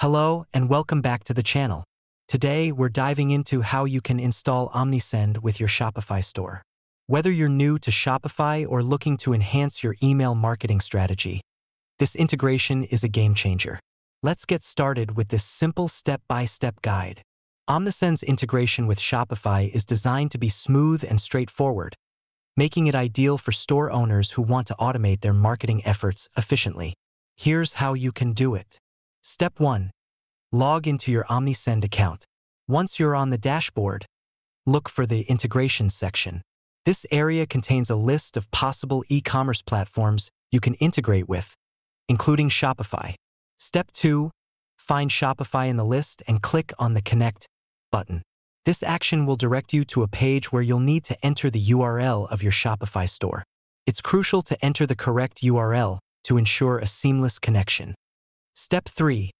Hello and welcome back to the channel. Today, we're diving into how you can install Omnisend with your Shopify store. Whether you're new to Shopify or looking to enhance your email marketing strategy, this integration is a game changer. Let's get started with this simple step-by-step guide. Omnisend's integration with Shopify is designed to be smooth and straightforward, making it ideal for store owners who want to automate their marketing efforts efficiently. Here's how you can do it. Step 1. Log into your Omnisend account. Once you're on the dashboard, look for the Integrations section. This area contains a list of possible e-commerce platforms you can integrate with, including Shopify. Step 2. Find Shopify in the list and click on the Connect button. This action will direct you to a page where you'll need to enter the URL of your Shopify store. It's crucial to enter the correct URL to ensure a seamless connection. Step 3.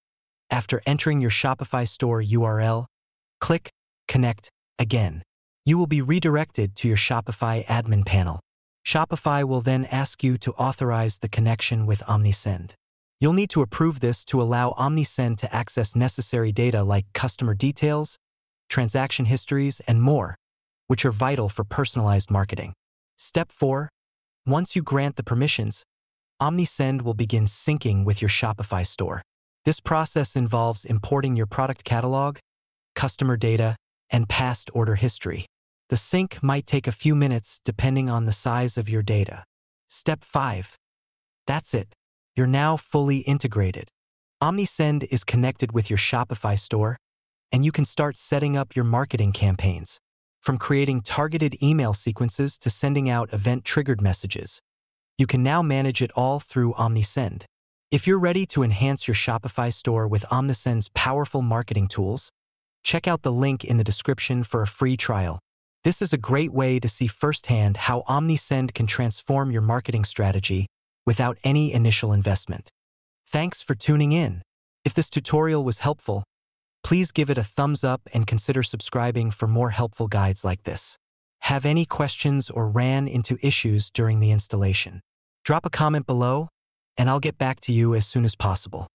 After entering your Shopify store URL, click Connect again. You will be redirected to your Shopify admin panel. Shopify will then ask you to authorize the connection with Omnisend. You'll need to approve this to allow Omnisend to access necessary data like customer details, transaction histories, and more, which are vital for personalized marketing. Step 4. Once you grant the permissions, Omnisend will begin syncing with your Shopify store. This process involves importing your product catalog, customer data, and past order history. The sync might take a few minutes depending on the size of your data. Step 5. That's it. You're now fully integrated. Omnisend is connected with your Shopify store, and you can start setting up your marketing campaigns, from creating targeted email sequences to sending out event-triggered messages. You can now manage it all through Omnisend. If you're ready to enhance your Shopify store with Omnisend's powerful marketing tools, check out the link in the description for a free trial. This is a great way to see firsthand how Omnisend can transform your marketing strategy without any initial investment. Thanks for tuning in. If this tutorial was helpful, please give it a thumbs up and consider subscribing for more helpful guides like this. Have any questions or ran into issues during the installation? Drop a comment below, and I'll get back to you as soon as possible.